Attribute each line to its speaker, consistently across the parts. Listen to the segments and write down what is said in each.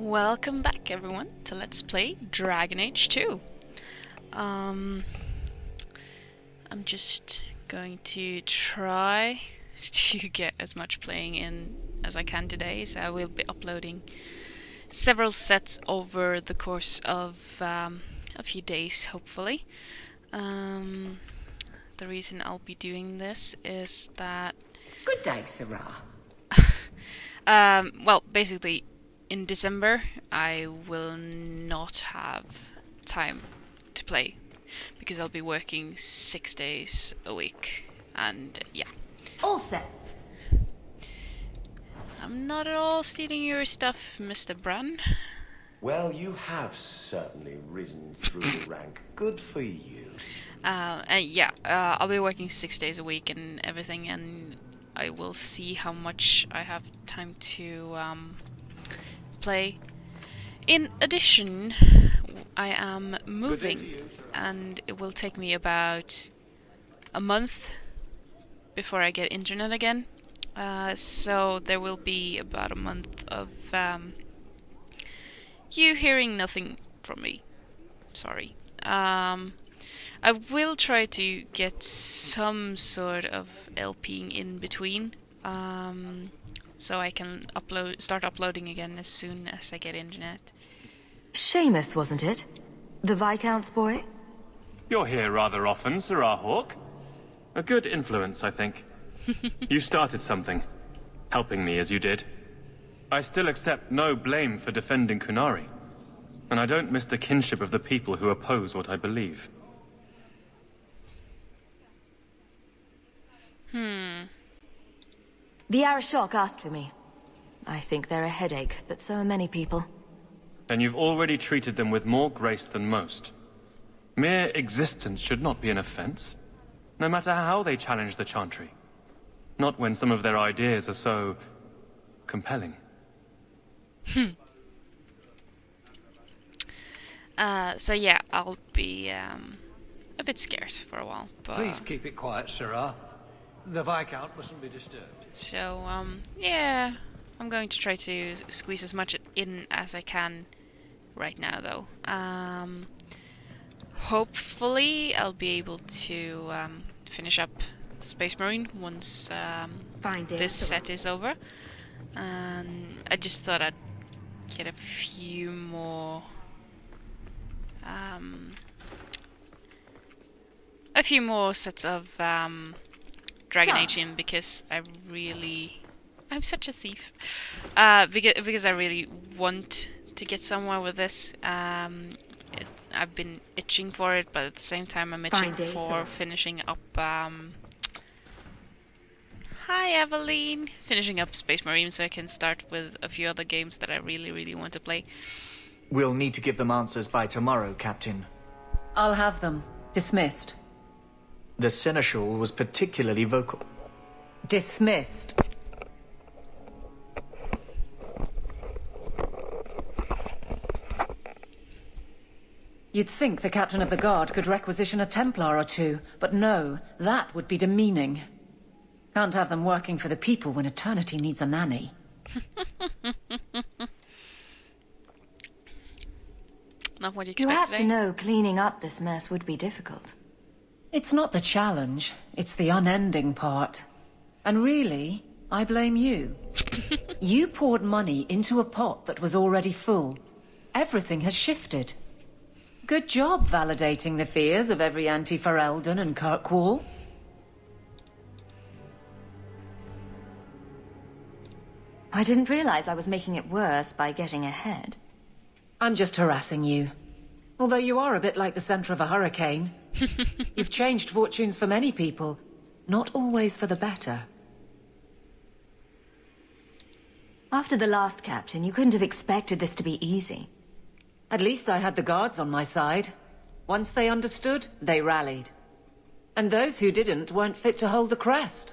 Speaker 1: Welcome back everyone to Let's Play Dragon Age 2. I'm just going to try to get as much playing in as I can today, so I will be uploading several sets over the course of a few days, hopefully. The reason I'll be doing this is that...
Speaker 2: Good day, Sarah.
Speaker 1: well, basically, in December, I will not have time to play because I'll be working 6 days a week, and yeah.
Speaker 2: All set.
Speaker 1: I'm not at all stealing your stuff, Mr. Brun.
Speaker 3: Well, you have certainly risen through the rank. Good for you.
Speaker 1: And yeah, I'll be working 6 days a week and everything, and I will see how much I have time to play. In addition, I am moving, and it will take me about a month before I get internet again. So there will be about a month of you hearing nothing from me. Sorry. I will try to get some sort of LPing in between, so I can start uploading again as soon as I get internet.
Speaker 2: Seamus, wasn't it? The Viscount's boy?
Speaker 4: You're here rather often, Sarah Hawke. A good influence, I think. You started something, helping me as you did. I still accept no blame for defending Kunari, and I don't miss the kinship of the people who oppose what I believe.
Speaker 2: The Arashok asked for me. I think they're a headache, but so are many people.
Speaker 4: Then you've already treated them with more grace than most. Mere existence should not be an offense, no matter how they challenge the Chantry. Not when some of their ideas are so... compelling.
Speaker 1: So yeah, I'll be a bit scarce for a while, but...
Speaker 5: Please keep it quiet, Sarah. The Viscount mustn't be disturbed.
Speaker 1: So, yeah, I'm going to try to squeeze as much in as I can right now, though. Hopefully, I'll be able to finish up Space Marine once this set is over. And I just thought I'd get a few more sets of Dragon Age in, because I'm such a thief. Because I really want to get somewhere with this. I've been itching for it, but at the same time I'm itching for finishing up Hi Aveline! Finishing up Space Marine so I can start with a few other games that I really want to play.
Speaker 6: We'll need to give them answers by tomorrow, Captain.
Speaker 7: I'll have them. Dismissed.
Speaker 6: The Seneschal was particularly vocal.
Speaker 7: Dismissed. You'd think the Captain of the Guard could requisition a Templar or two, but no, that would be demeaning. Can't have them working for the people when eternity needs a nanny.
Speaker 1: Not what you
Speaker 2: You
Speaker 1: expect,
Speaker 2: had to know cleaning up this mess would be difficult.
Speaker 7: It's not the challenge, it's the unending part. And really, I blame you. You poured money into a pot that was already full. Everything has shifted. Good job validating the fears of every anti-Ferelden and Kirkwall.
Speaker 2: I didn't realize I was making it worse by getting ahead.
Speaker 7: I'm just harassing you. Although you are a bit like the center of a hurricane. You've changed fortunes for many people, not always for the better.
Speaker 2: After the last captain, you couldn't have expected this to be easy.
Speaker 7: At least I had the guards on my side. Once they understood, they rallied. And those who didn't weren't fit to hold the crest.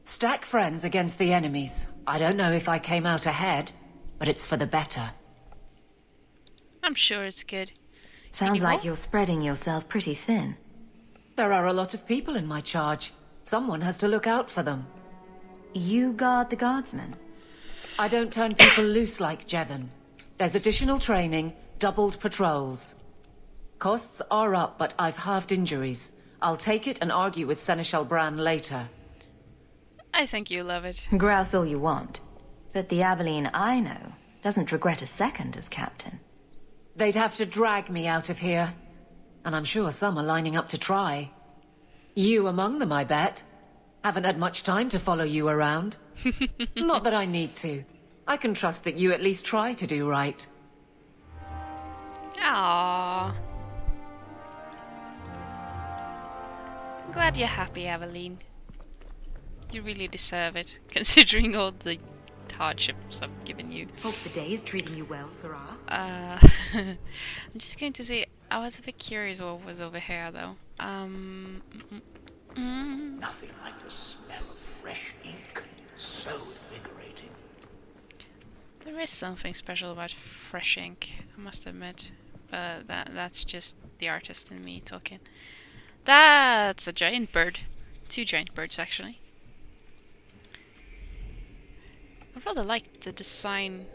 Speaker 7: Stack friends against the enemies. I don't know if I came out ahead, but it's for the better.
Speaker 1: I'm sure it's good.
Speaker 2: Sounds like you're spreading yourself pretty thin.
Speaker 7: There are a lot of people in my charge. Someone has to look out for them.
Speaker 2: You guard the guardsmen?
Speaker 7: I don't turn people loose like Jevon. There's additional training, doubled patrols. Costs are up, but I've halved injuries. I'll take it and argue with Seneschal Bran later.
Speaker 1: I think you love it.
Speaker 2: Grouse all you want. But the Aveline I know doesn't regret a second as captain.
Speaker 7: They'd have to drag me out of here. And I'm sure some are lining up to try. You among them, I bet. Haven't had much time to follow you around. Not that I need to. I can trust that you at least try to do right.
Speaker 1: Aww. I'm glad you're happy, Aveline. You really deserve it, considering all the hardships I've given you.
Speaker 2: Hope the day's treating you well, Sarah.
Speaker 1: I'm just going to say, I was a bit curious what was over here, though.
Speaker 5: Nothing like the smell of fresh ink. So invigorating.
Speaker 1: There is something special about fresh ink, I must admit. But that's just the artist in me talking. That's a giant bird. 2 giant birds, actually. I rather like the design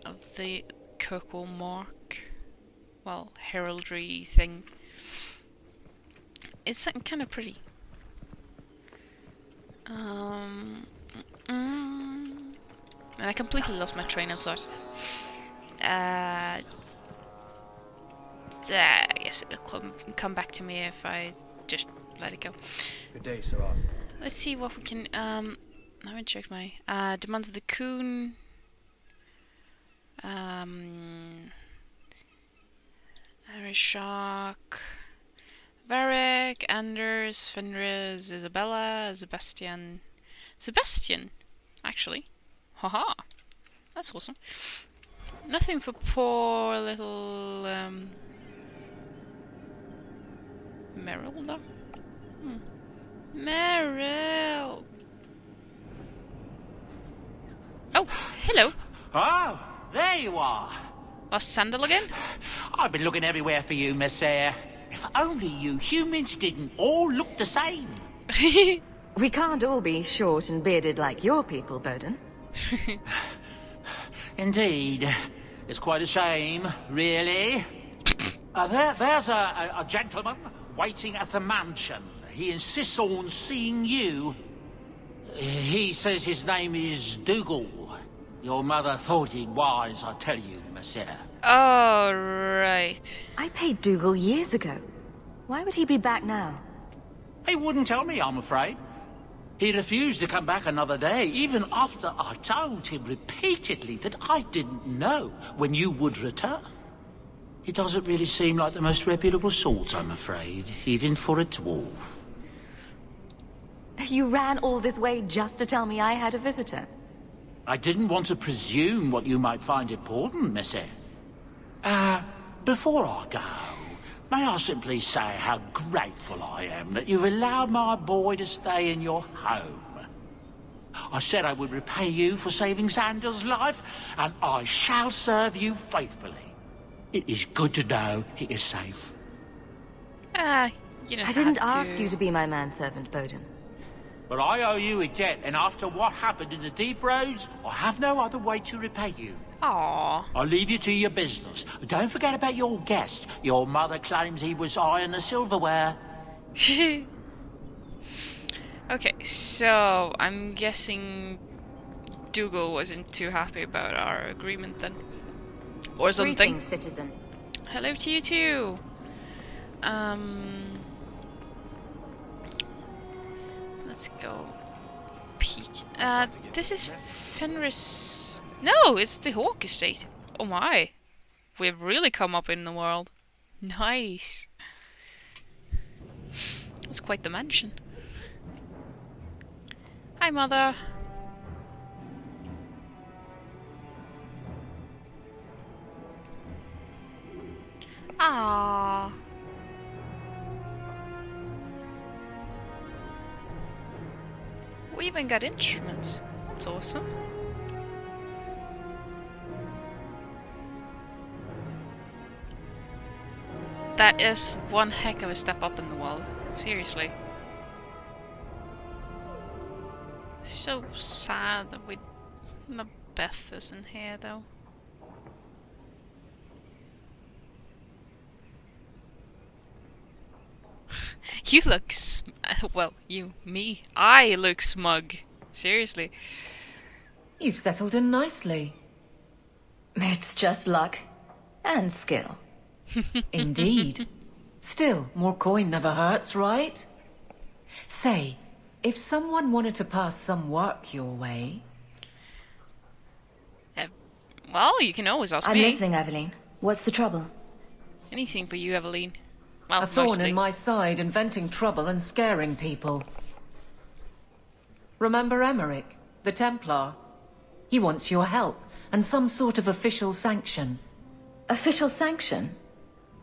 Speaker 1: of the Kirkwall mark. Well, heraldry thing. It's kind of pretty. And I completely lost my train of thought. I guess it'll come back to me if I just let it go.
Speaker 6: Good day, Sarah.
Speaker 1: Let's see what we can. I haven't checked my demands of the Coon. Arishok, Varric, Anders, Fenris, Isabella, Sebastian, actually. Haha, that's awesome. Nothing for poor little Meryl, though. Meryl. Oh, hello.
Speaker 8: Oh, there you are.
Speaker 1: Lost Sandal again?
Speaker 8: I've been looking everywhere for you, Messiah. If only you humans didn't all look the same.
Speaker 2: We can't all be short and bearded like your people, Bowden.
Speaker 8: Indeed. It's quite a shame, really. There's a gentleman waiting at the mansion. He insists on seeing you. He says his name is Dougal. Your mother thought it wise, I tell you, Messiah.
Speaker 1: Oh, right.
Speaker 2: I paid Dougal years ago. Why would he be back now?
Speaker 8: He wouldn't tell me, I'm afraid. He refused to come back another day, even after I told him repeatedly that I didn't know when you would return. He doesn't really seem like the most reputable sort, I'm afraid, even for a dwarf.
Speaker 2: You ran all this way just to tell me I had a visitor.
Speaker 8: I didn't want to presume what you might find important, Missy. Before I go, may I simply say how grateful I am that you've allowed my boy to stay in your home. I said I would repay you for saving Xander's life, and I shall serve you faithfully. It is good to know he is safe.
Speaker 1: You know,
Speaker 2: I didn't ask you to be my manservant, Bowden.
Speaker 8: But I owe you a debt, and after what happened in the Deep Roads, I have no other way to repay you.
Speaker 1: Aww.
Speaker 8: I'll leave you to your business. Don't forget about your guest. Your mother claims he was eyeing the silverware.
Speaker 1: Okay, so I'm guessing Dougal wasn't too happy about our agreement then. Or something.
Speaker 2: Greetings, citizen.
Speaker 1: Hello to you too. Let's go peek. This is Fenris. No, it's the Hawk Estate. Oh my. We've really come up in the world. Nice. It's quite the mansion. Hi, Mother. Ah. We even got instruments. That's awesome. That is one heck of a step up in the world. Seriously. So sad that Beth isn't here though. You look well, I look smug. Seriously.
Speaker 7: You've settled in nicely.
Speaker 2: It's just luck. And skill.
Speaker 7: Indeed. Still, more coin never hurts, right? Say, if someone wanted to pass some work your way...
Speaker 1: Well, you can always ask
Speaker 2: I'm
Speaker 1: me.
Speaker 2: listening, Aveline. What's the trouble?
Speaker 1: Anything for you, Aveline. Well,
Speaker 7: A thorn
Speaker 1: mostly.
Speaker 7: in my side, inventing trouble and scaring people. Remember Emmerich, the Templar? He wants your help, and some sort of official sanction.
Speaker 2: Official sanction?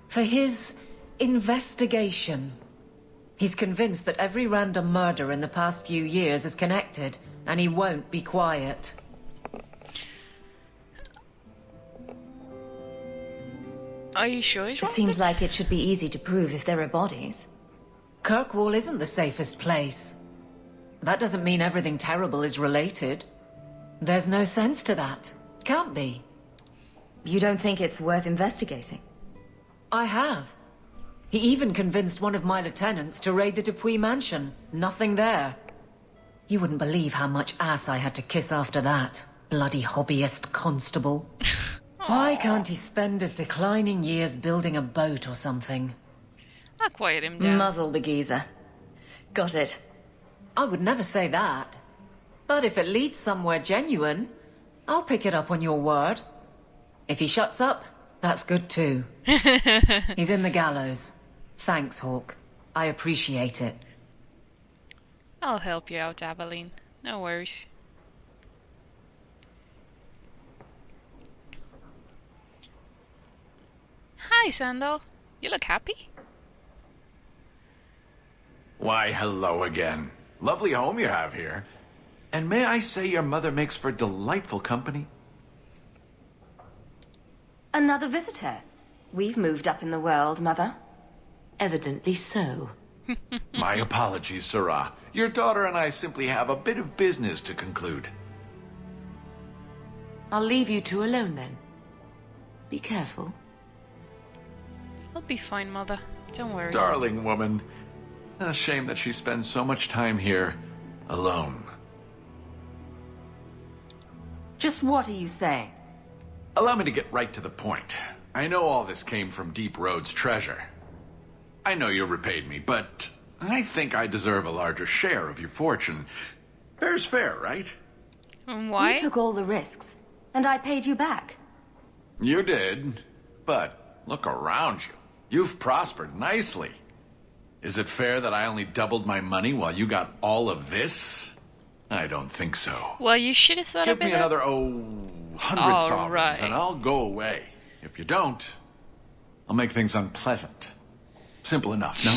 Speaker 7: For his investigation. He's convinced that every random murder in the past few years is connected, and he won't be quiet.
Speaker 1: Are you sure he's wrong?
Speaker 2: Seems like it should be easy to prove if there are bodies.
Speaker 7: Kirkwall isn't the safest place. That doesn't mean everything terrible is related. There's no sense to that. Can't be.
Speaker 2: You don't think it's worth investigating?
Speaker 7: I have. He even convinced one of my lieutenants to raid the Dupuis mansion. Nothing there. You wouldn't believe how much ass I had to kiss after that. Bloody hobbyist constable. Why can't he spend his declining years building a boat or something?
Speaker 1: I'll quiet him down.
Speaker 2: Muzzle the geezer. Got it.
Speaker 7: I would never say that. But if it leads somewhere genuine, I'll pick it up on your word. If he shuts up, that's good too. He's in the gallows. Thanks, Hawk. I appreciate it.
Speaker 1: I'll help you out, Aveline. No worries. Hi, Sandal. You look happy?
Speaker 9: Why, hello again. Lovely home you have here. And may I say your mother makes for delightful company?
Speaker 2: Another visitor. We've moved up in the world, Mother.
Speaker 10: Evidently so.
Speaker 9: My apologies, Sarah. Your daughter and I simply have a bit of business to conclude.
Speaker 10: I'll leave you two alone then. Be careful.
Speaker 1: I'll be fine, Mother. Don't worry.
Speaker 9: Darling woman. A shame that she spends so much time here alone.
Speaker 2: Just what are you saying?
Speaker 9: Allow me to get right to the point. I know all this came from Deep Road's treasure. I know you repaid me, but I think I deserve a larger share of your fortune. Fair's fair, right?
Speaker 1: And why?
Speaker 2: You took all the risks, and I paid you back.
Speaker 9: You did, but look around you. You've prospered nicely. Is it fair that I only doubled my money while you got all of this? I don't think so.
Speaker 1: Well, you should have thought
Speaker 9: Give
Speaker 1: of it.
Speaker 9: me another, 100
Speaker 1: All
Speaker 9: sovereigns,
Speaker 1: right.
Speaker 9: and I'll go away. If you don't, I'll make things unpleasant. Simple enough, no?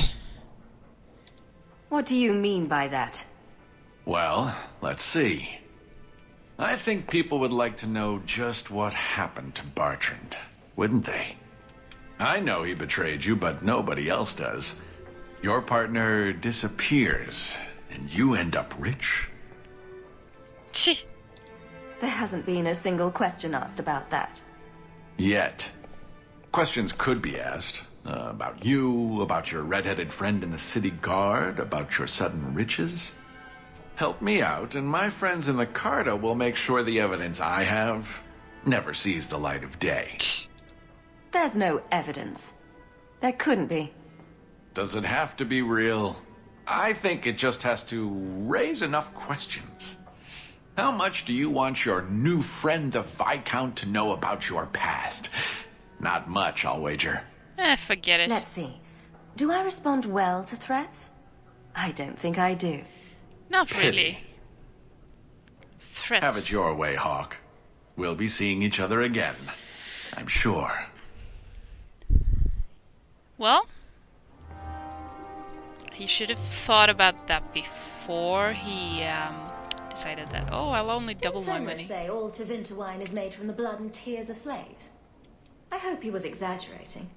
Speaker 2: What do you mean by that?
Speaker 9: Well, let's see. I think people would like to know just what happened to Bartrand, wouldn't they? I know he betrayed you, but nobody else does. Your partner disappears, and you end up rich.
Speaker 1: Chih.
Speaker 2: There hasn't been a single question asked about that.
Speaker 9: Yet. Questions could be asked. About you, about your red-headed friend in the city guard, about your sudden riches. Help me out, and my friends in the Carta will make sure the evidence I have never sees the light of day.
Speaker 2: There's no evidence. There couldn't be.
Speaker 9: Does it have to be real? I think it just has to raise enough questions. How much do you want your new friend, the Viscount, to know about your past? Not much, I'll wager.
Speaker 1: Forget it.
Speaker 2: Let's see. Do I respond well to threats? I don't think I do.
Speaker 1: Not
Speaker 9: Pity.
Speaker 1: really. Threats.
Speaker 9: Have it your way, Hawk. We'll be seeing each other again, I'm sure.
Speaker 1: Well, he should have thought about that before he decided that, oh, I'll only double my money.
Speaker 2: say all Tevinter wine is made from the blood and tears of slaves. I hope he was exaggerating.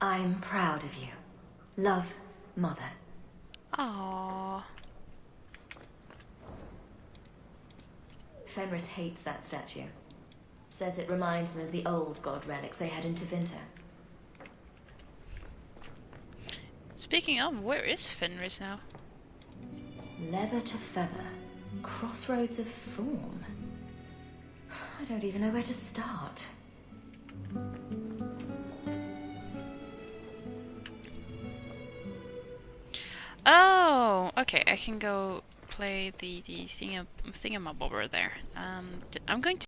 Speaker 2: I'm proud of you. Love, Mother.
Speaker 1: Aww.
Speaker 2: Fenris hates that statue. Says it reminds him of the old god relics they had in Tevinter.
Speaker 1: It's Speaking of, where is Fenris now?
Speaker 2: Leather to feather. Crossroads of form. I don't even know where to start.
Speaker 1: Oh, okay. I can go play the thingamabobber there. I'm going to